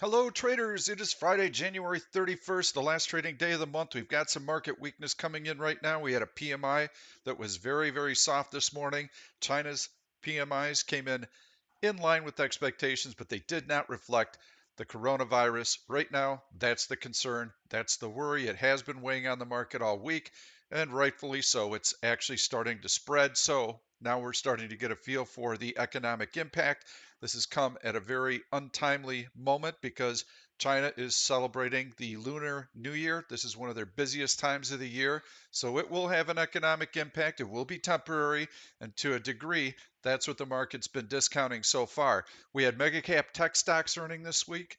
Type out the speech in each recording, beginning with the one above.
Hello, traders. It is Friday, January 31st, the last trading day of the month. We've got some market weakness coming in right now. We had a PMI that was very, very soft this morning. China's PMIs came in line with expectations, but they did not reflect the coronavirus. Right now, that's the concern. That's the worry. It has been weighing on the market all week, and rightfully so. It's actually starting to spread. So now we're starting to get a feel for the economic impact. This has come at a very untimely moment because China is celebrating the Lunar New Year. This is one of their busiest times of the year. So it will have an economic impact. It will be temporary. And to a degree, that's what the market's been discounting so far. We had mega cap tech stocks earnings this week.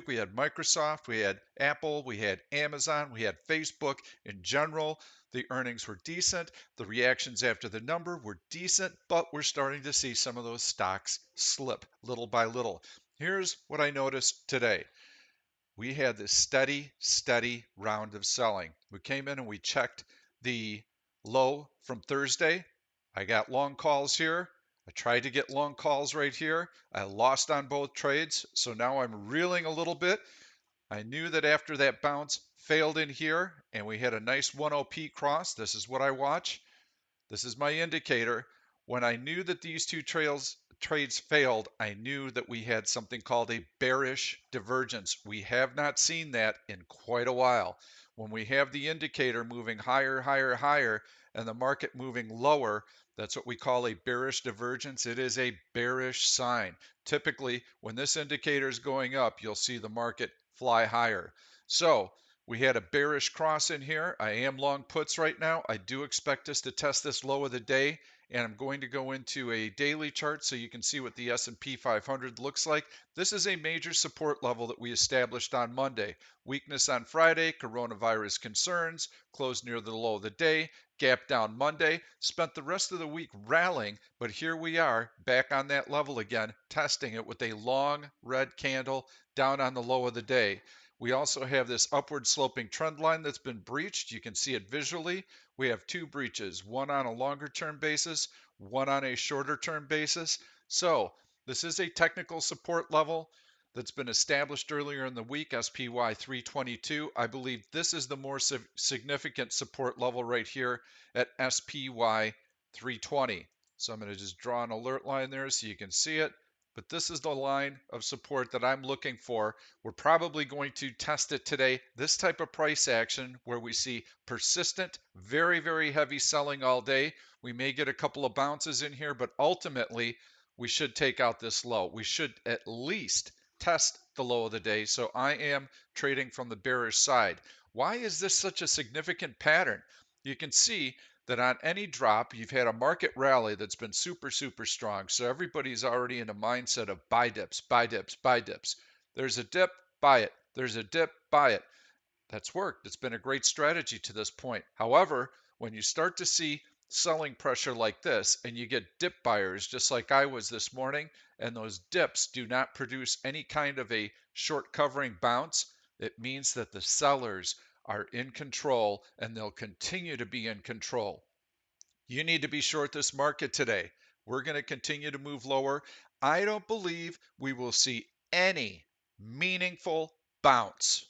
We had Microsoft, we had Apple, we had Amazon, we had Facebook. In general, the earnings were decent. The reactions after the number were decent, but we're starting to see some of those stocks slip little by little. Here's what I noticed today. We had this steady round of selling. We came in and we checked the low from Thursday. I got long calls here. I tried to get long calls right here. I lost on both trades. So now I'm reeling a little bit. I knew that after that bounce failed in here and we had a nice 10P cross. This is what I watch. This is my indicator. When I knew that these two trades failed, I knew that we had something called a bearish divergence. We have not seen that in quite a while. When we have the indicator moving higher, higher, and the market moving lower, that's what we call a bearish divergence. It is a bearish sign. Typically, when this indicator is going up, you'll see the market fly higher. So we had a bearish cross in here. I am long puts right now. I do expect us to test this low of the day, and I'm going to go into a daily chart so you can see what the S&P 500 looks like. This is a major support level that we established on Monday. Weakness on Friday, coronavirus concerns, closed near the low of the day, gap down Monday, spent the rest of the week rallying, but here we are back on that level again, testing it with a long red candle down on the low of the day. We also have this upward sloping trend line that's been breached. You can see it visually. We have two breaches, one on a longer term basis, one on a shorter term basis. So this is a technical support level that's been established earlier in the week, SPY 322. I believe this is the more significant support level right here at SPY 320. So I'm going to just draw an alert line there so you can see it. But this is the line of support that I'm looking for. We're probably going to test it today. This type of price action where we see persistent, very heavy selling all day. We may get a couple of bounces in here, but ultimately we should take out this low. We should at least test the low of the day. So I am trading from the bearish side. Why is this such a significant pattern? You can see that on any drop, you've had a market rally that's been super strong. So everybody's already in a mindset of buy dips, buy dips, buy dips. There's a dip, buy it. There's a dip, buy it. That's worked. It's been a great strategy to this point. However, when you start to see selling pressure like this and you get dip buyers just like I was this morning, and those dips do not produce any kind of a short covering bounce, it means that the sellers are in control and they'll continue to be in control. You need to be short this market today. We're going to continue to move lower. I don't believe we will see any meaningful bounce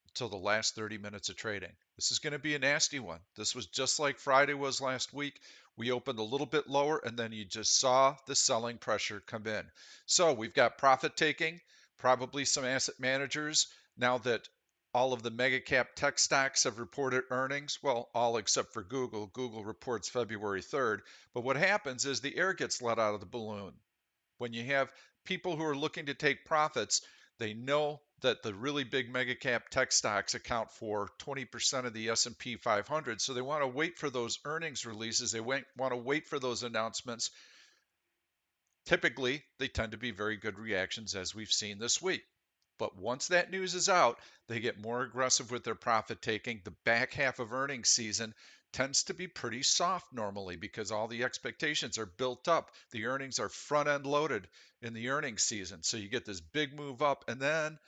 until the last 30 minutes of trading. This is going to be a nasty one. This was just like Friday was last week. We opened a little bit lower and then you just saw the selling pressure come in. So we've got profit taking, probably some asset managers now that all of the mega cap tech stocks have reported earnings. Well, all except for Google. Google reports February 3rd. But what happens is the air gets let out of the balloon. When you have people who are looking to take profits, they know that the really big mega cap tech stocks account for 20% of the S&P 500, so they want to wait for those earnings releases. They want to wait for those announcements. Typically, they tend to be very good reactions, as we've seen this week. But once that news is out, they get more aggressive with their profit taking. The back half of earnings season tends to be pretty soft normally because all the expectations are built up. The earnings are front end loaded in the earnings season. So you get this big move up and then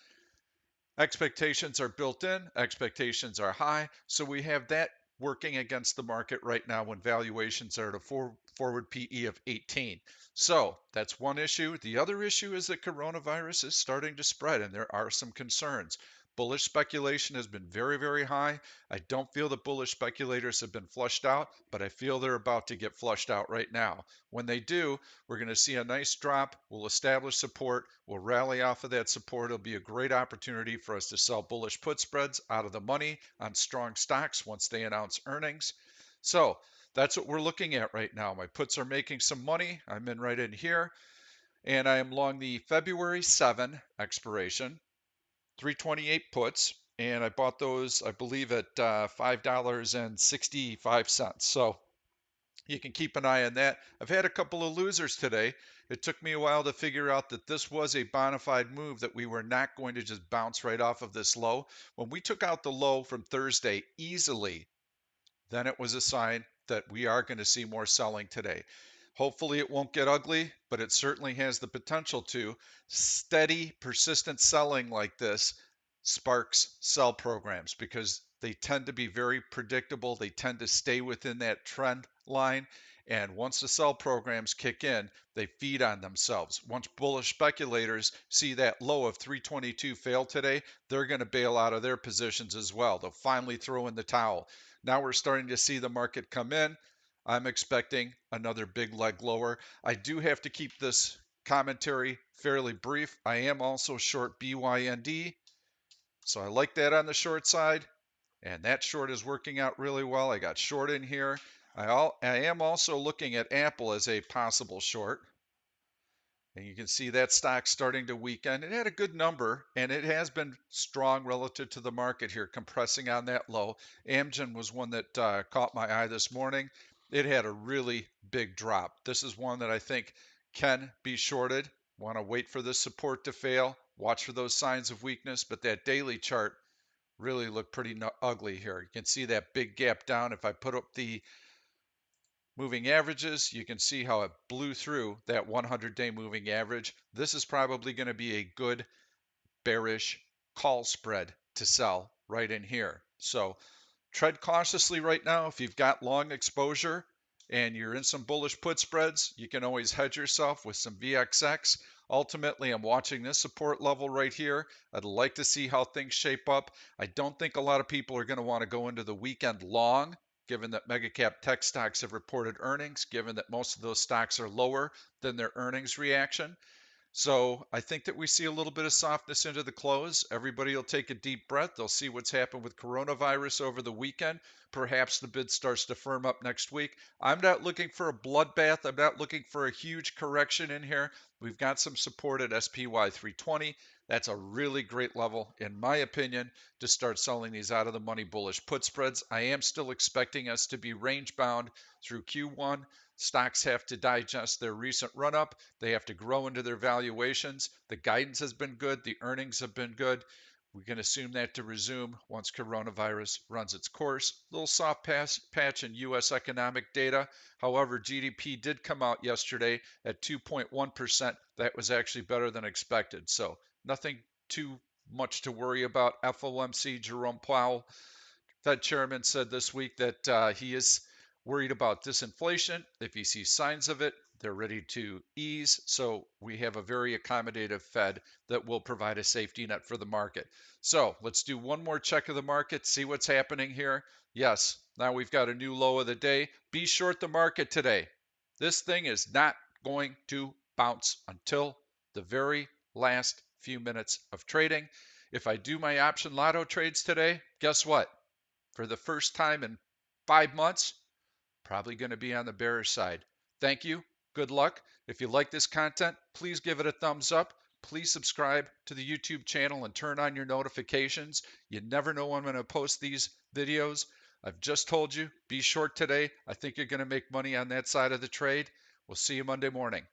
expectations are built in, expectations are high. So we have that working against the market right now when valuations are at a forward PE of 18. So that's one issue. The other issue is that coronavirus is starting to spread and there are some concerns. Bullish speculation has been very, very high. I don't feel that bullish speculators have been flushed out, but I feel they're about to get flushed out right now. When they do, we're going to see a nice drop. We'll establish support. We'll rally off of that support. It'll be a great opportunity for us to sell bullish put spreads out of the money on strong stocks once they announce earnings. So that's what we're looking at right now. My puts are making some money. I'm in right in here. And I am long the February 7 expiration, 328 puts. And I bought those, I believe, at $5.65. So you can keep an eye on that. I've had a couple of losers today. It took me a while to figure out that this was a bona fide move, that we were not going to just bounce right off of this low. When we took out the low from Thursday easily, then it was a sign that we are going to see more selling today. Hopefully it won't get ugly, but it certainly has the potential to. Steady, persistent selling like this sparks sell programs because they tend to be very predictable. They tend to stay within that trend line. And once the sell programs kick in, they feed on themselves. Once bullish speculators see that low of 322 fail today, they're going to bail out of their positions as well. They'll finally throw in the towel. Now we're starting to see the market come in. I'm expecting another big leg lower. I do have to keep this commentary fairly brief. I am also short BYND, so I like that on the short side, and that short is working out really well. I got short in here. I am also looking at Apple as a possible short. And you can see that stock starting to weaken. It had a good number, and it has been strong relative to the market here, compressing on that low. Amgen was one that caught my eye this morning. It had a really big drop. This is one that I think can be shorted. Want to wait for the support to fail, watch for those signs of weakness, but that daily chart really looked pretty ugly here. You can see that big gap down. If I put up the moving averages, you can see how it blew through that 100-day moving average. This is probably going to be a good bearish call spread to sell right in here. So tread cautiously right now. If you've got long exposure and you're in some bullish put spreads, you can always hedge yourself with some VXX. Ultimately, I'm watching this support level right here. I'd like to see how things shape up. I don't think a lot of people are going to want to go into the weekend long, given that mega cap tech stocks have reported earnings, given that most of those stocks are lower than their earnings reaction. So I think that we see a little bit of softness into the close. Everybody will take a deep breath. They'll see what's happened with coronavirus over the weekend. Perhaps the bid starts to firm up next week. I'm not looking for a bloodbath. I'm not looking for a huge correction in here. We've got some support at SPY 320. That's a really great level, in my opinion, to start selling these out of the money bullish put spreads. I am still expecting us to be range bound through Q1. Stocks have to digest their recent run up. They have to grow into their valuations. The guidance has been good. The earnings have been good. We can assume that to resume once coronavirus runs its course. Little soft patch in U.S. economic data. However, GDP did come out yesterday at 2.1%. That was actually better than expected. So nothing too much to worry about. FOMC Jerome Powell, Fed chairman, said this week that he is worried about disinflation. If he sees signs of it, they're ready to ease. So we have a very accommodative Fed that will provide a safety net for the market. So let's do one more check of the market, see what's happening here. Yes, now we've got a new low of the day. Be short the market today. This thing is not going to bounce until the very last few minutes of trading. If I do my option lotto trades today, guess what? For the first time in 5 months, probably going to be on the bearish side. Thank you. Good luck. If you like this content, please give it a thumbs up. Please subscribe to the YouTube channel and turn on your notifications. You never know when I'm going to post these videos. I've just told you, be short today. I think you're going to make money on that side of the trade. We'll see you Monday morning.